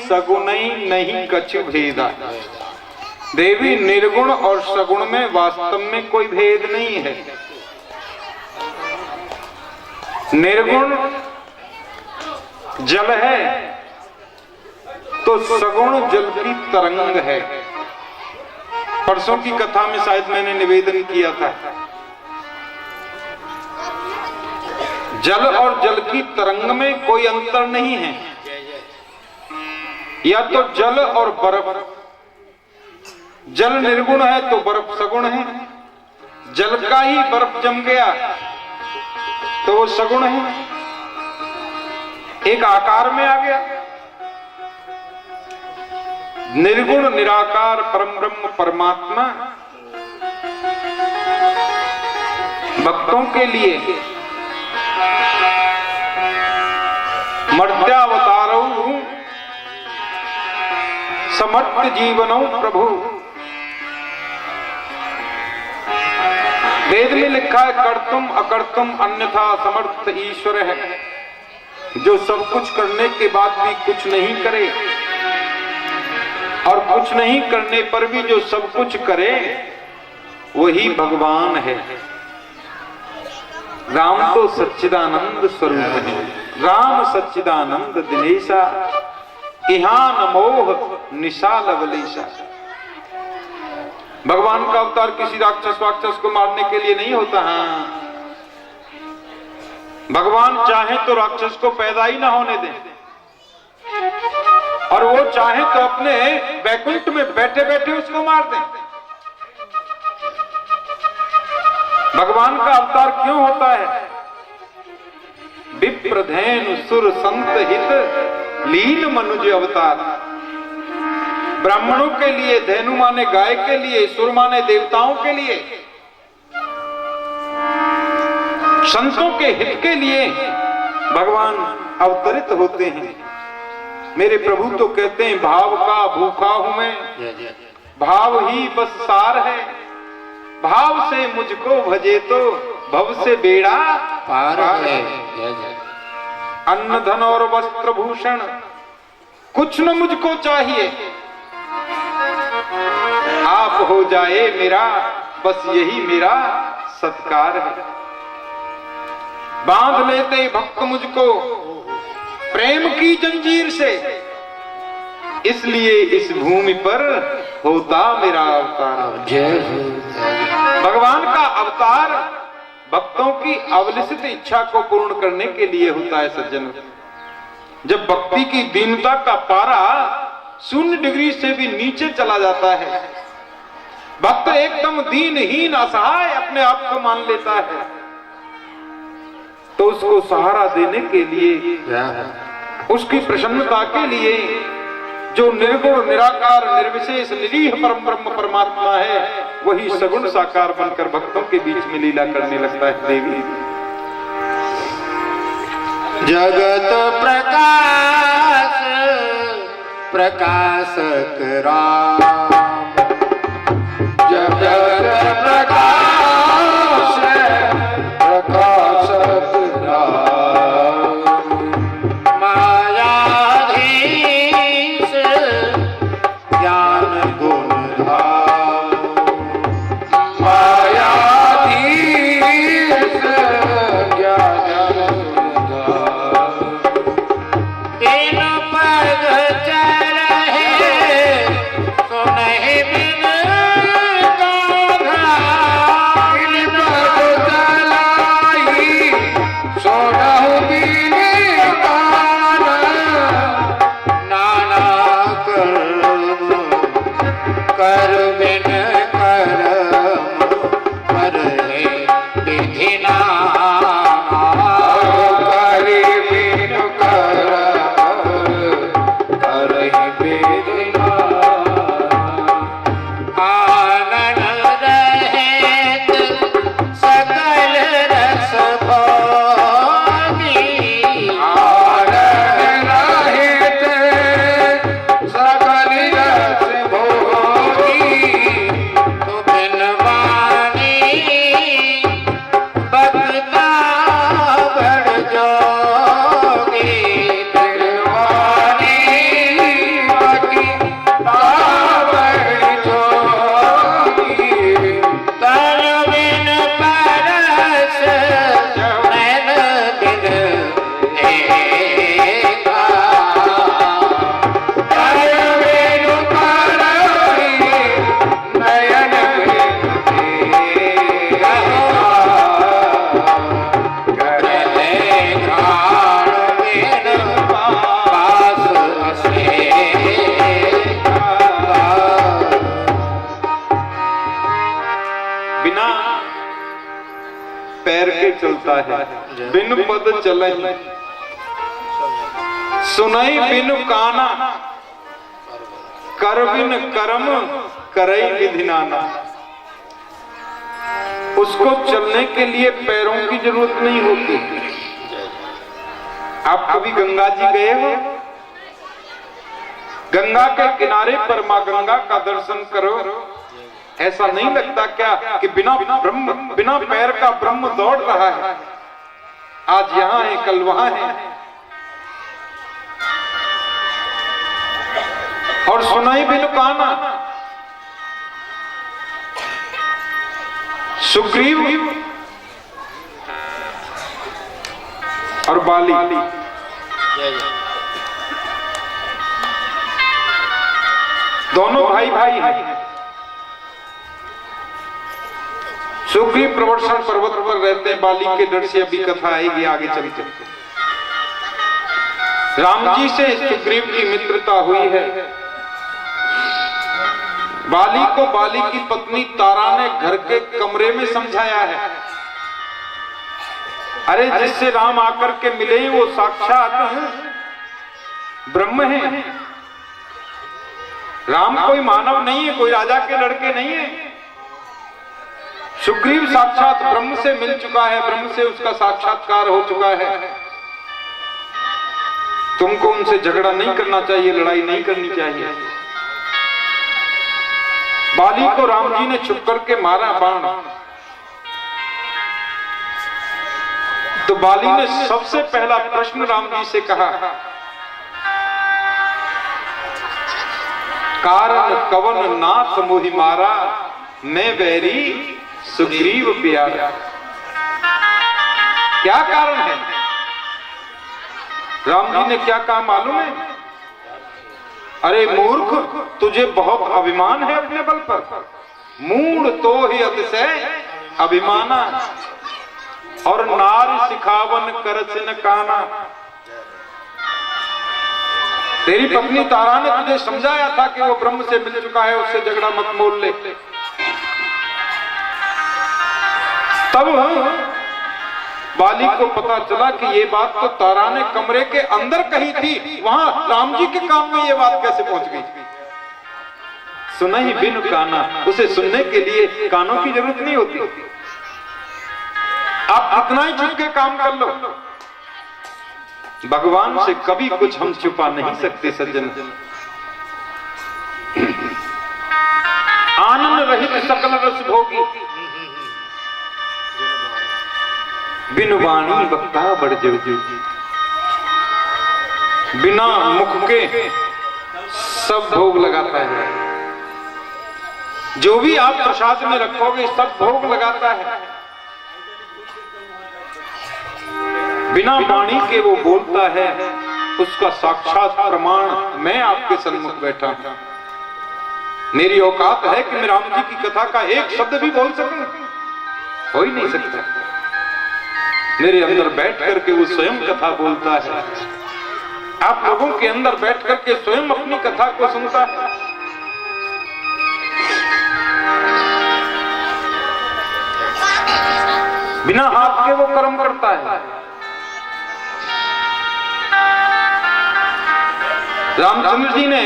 सगुनई नहीं कछु भेदा। देवी निर्गुण और सगुण में वास्तव में कोई भेद नहीं है। निर्गुण जल है तो सगुण जल की तरंग है। परसों की कथा में शायद मैंने निवेदन किया था, जल और जल की तरंग में कोई अंतर नहीं है। या तो जल और बर्फ, जल निर्गुण है तो बर्फ सगुण है। जल का ही बर्फ जम गया तो वो सगुण है, एक आकार में आ गया। निर्गुण निराकार परम ब्रह्म परमात्मा भक्तों के लिए मर्त्यावतारो समर्थ जीवनो प्रभु। वेद में लिखा है कर्तुम अकर्तुम अन्यथा समर्थ ईश्वर है, जो सब कुछ करने के बाद भी कुछ नहीं करे और कुछ नहीं करने पर भी जो सब कुछ करे वही भगवान है। राम तो सच्चिदानंद स्वरूप है। राम सच्चिदानंद दिनेशा इहान मोह निशाल अवलेशा। भगवान का अवतार किसी राक्षस वाक्षस को मारने के लिए नहीं होता। हाँ, भगवान चाहे तो राक्षस को पैदा ही ना होने दें, और वो चाहे तो अपने वैकुंठ में बैठे बैठे उसको मार दें। भगवान का अवतार क्यों होता है? विप्रधेनु सुर संत हित लीन मनुज अवतार। ब्राह्मणों के लिए, धेनु माने गाय के लिए, सुर माने देवताओं के लिए, संतों के हित के लिए भगवान अवतरित होते हैं। मेरे प्रभु तो कहते हैं भाव का भूखा हूं मैं, भाव ही बस सार है। भाव से मुझको भजे तो भव से बेड़ा पार है। अन्न धन और वस्त्र भूषण कुछ न मुझको चाहिए, आप हो जाए मेरा, बस यही मेरा सत्कार है। बांध लेते भक्त मुझको प्रेम की जंजीर से, इसलिए इस भूमि पर होता मेरा अवतार। जय भगवान का अवतार भक्तों की अवलिसित इच्छा को पूर्ण करने के लिए होता है। सज्जन, जब भक्ति की दीनता का पारा 0 डिग्री से भी नीचे चला जाता है, भक्त एकदम दीनहीन असहाय अपने आप को मान लेता है, तो उसको सहारा देने के लिए, उसकी प्रसन्नता के लिए जो निर्गुण निराकार निर्विशेष निरीह परम ब्रह्म परमात्मा है, वही सगुण साकार बनकर भक्तों के बीच में लीला करने लगता है। देवी जगत प्रकाश प्रकाशक राम, जगत प्रकाश प्रकाशक पैर के चलता है, बिन पद चलहि सुनई बिनु काना, कर बिन कर्म करई विधि नाना। उसको चलने के लिए पैरों की जरूरत नहीं होती। आप कभी गंगा जी गए हो? गंगा के किनारे पर मां गंगा का दर्शन करो, ऐसा नहीं लगता क्या कि बिना पैर का ब्रह्म दौड़ रहा है? आज यहां है, कल वहां है। और सुनाई बिनु काना, सुग्रीव और बाली दोनों भाई भाई हैं। सुग्रीव प्रवर्षण पर्वत पर रहते हैं, बाली के डर से अभी कथा आएगी आगे चलते। राम जी से सुग्रीव की मित्रता हुई है। बाली को बाली की पत्नी तारा ने घर के कमरे में समझाया है, अरे जिससे राम आकर के मिले वो साक्षात ब्रह्म है। राम कोई मानव नहीं है, कोई राजा के लड़के नहीं है। सुग्रीव साक्षात ब्रह्म से मिल चुका है, ब्रह्म से उसका साक्षात्कार हो चुका है। तुमको उनसे झगड़ा नहीं करना चाहिए, लड़ाई नहीं करनी चाहिए। बाली को राम जी ने छुप करके मारा बाण, तो बाली ने सबसे पहला प्रश्न राम जी से कहा, कारण कवन नाथ मोहि मारा, मैं बैरी सुग्रीव प्यारा। क्या कारण है? राम जी ने क्या कहा मालूम है? अरे मूर्ख, तुझे बहुत अभिमान है अपने बल पर। मूढ़ तो ही अतिशय अभिमाना, और नार सिखावन करछ न काना। तेरी पत्नी तारा ने तुझे समझाया था कि वो ब्रह्म से मिल चुका है, उससे झगड़ा मत मोल ले। तब बाली को पता चला कि ये बात तो तारा ने कमरे के अंदर कही थी, वहां राम जी के कान में ये बात कैसे पहुंच गई? सुनहि बिनु काना, उसे सुनने के लिए कानों की जरूरत नहीं होती। आप कितना ही छुप के काम कर लो, भगवान से कभी कुछ हम छुपा नहीं सकते सज्जन। आनंद रहित सकल रस भोगी, बिनु वाणी वक्ता बढ़ जोगी। बिना मुख के सब भोग लगाता है, जो भी आप प्रसाद में रखोगे सब भोग लगाता है। बिना वाणी के वो बोलता है, उसका साक्षात प्रमाण मैं आपके सन्मुख बैठा हूं। मेरी औकात है कि मैं राम जी की कथा का एक शब्द भी बोल सकूं? हो ही नहीं सकता। मेरे अंदर बैठ करके वो स्वयं कथा बोलता है। आप लोगों के अंदर बैठ करके स्वयं अपनी कथा को सुनता है। बिना हाथ के वो कर्म करता है। रामचंद्र जी ने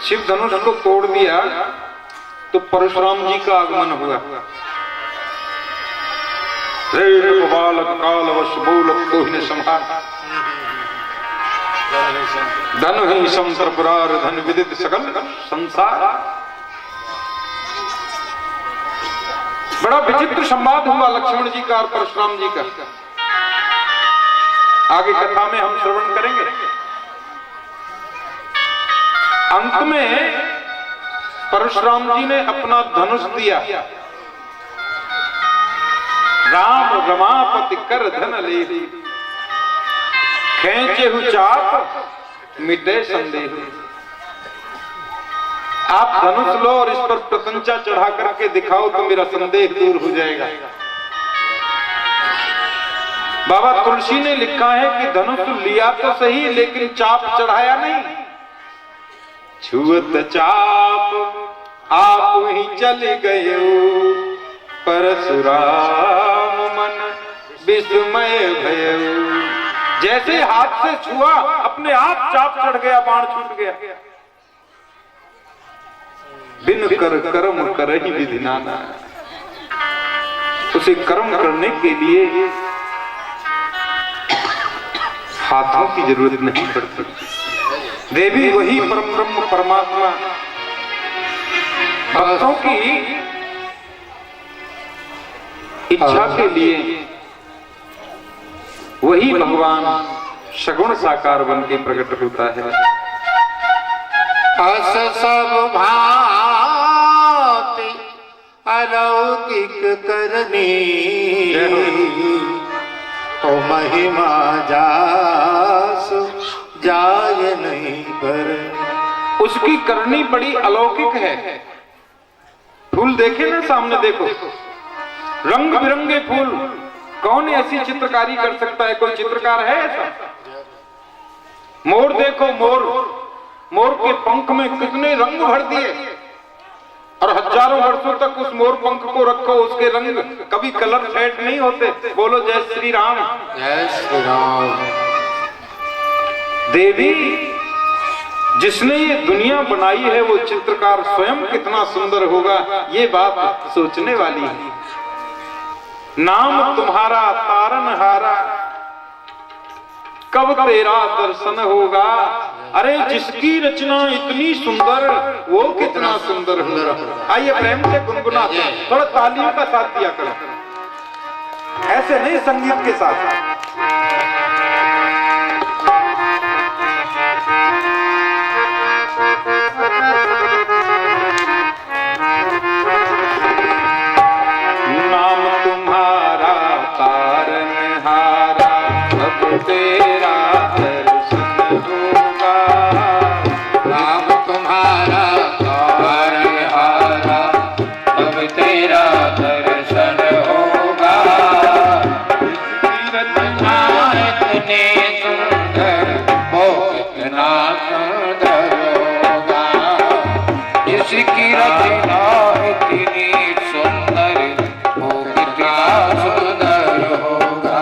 शिव धनुष को तोड़ दिया तो परशुराम जी का आगमन हुआ। बालक कालवश बोलत तो ही संहार, धन ही संतरपुरार धन विदित सकल संसार। बड़ा विचित्र संवाद हुआ लक्ष्मण जी का और परशुराम जी का। आगे कथा में हम श्रवण करेंगे। अंत में परशुराम जी ने अपना धनुष दिया। राम रमापति कर धन ले, खेचे चाप मिटे संदेह। आप धनुष लो और इस पर प्रशंसा चढ़ा करके दिखाओ तो मेरा संदेह दूर हो जाएगा। बाबा तुलसी ने लिखा है कि धनुष लिया तो सही लेकिन चाप चढ़ाया नहीं। छुअत चाप आप ही चल गए परशुराम विस्मय भय। जैसे हाथ से छुआ अपने आप चाप चढ़ गया, बाण छूट गया। बिन कर कर्म कर ही विधि नाना। उसे कर्म करने के लिए हाथों की जरूरत नहीं पड़ती। देवी वही परम ब्रह्म परमात्मा भक्तों की इच्छा के लिए वही भगवान सगुण साकार बन के प्रकट होता है। अस सब भांति अलौकिक करनी, तो महिमा जास जाय नहीं पर। उसकी करनी बड़ी अलौकिक है। फूल देखे ना सामने, देखो रंग बिरंगे फूल। कौन ऐसी चित्रकारी कर सकता है? कोई चित्रकार है ऐसा? मोर देखो, मोर, मोर के पंख में कितने रंग भर दिए और हजारों वर्षों तक उस मोर पंख को रखो, उसके रंग कभी कलर फेड नहीं होते। बोलो जय श्री राम। जय श्री राम। देवी जिसने ये दुनिया बनाई है वो चित्रकार स्वयं कितना सुंदर होगा, ये बात सोचने वाली है। नाम तुम्हारा तारनहारा, कब तेरा दर्शन होगा। अरे जिसकी रचना इतनी सुंदर, वो कितना सुंदर होगा। आइए प्रेम से गुनगुनाते हैं, थोड़ा तालियों का साथ दिया करो, ऐसे नहीं संगीत के साथ। तेरा दर्शन होगा, नाम तुम्हारा तारनहारा, अब तेरा दर्शन होगा। इसकी रचना इतनी सुंदर, वो कितना सुंदर होगा। इसकी रचना इतनी सुंदर, वो कितना सुंदर होगा।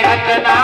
रचना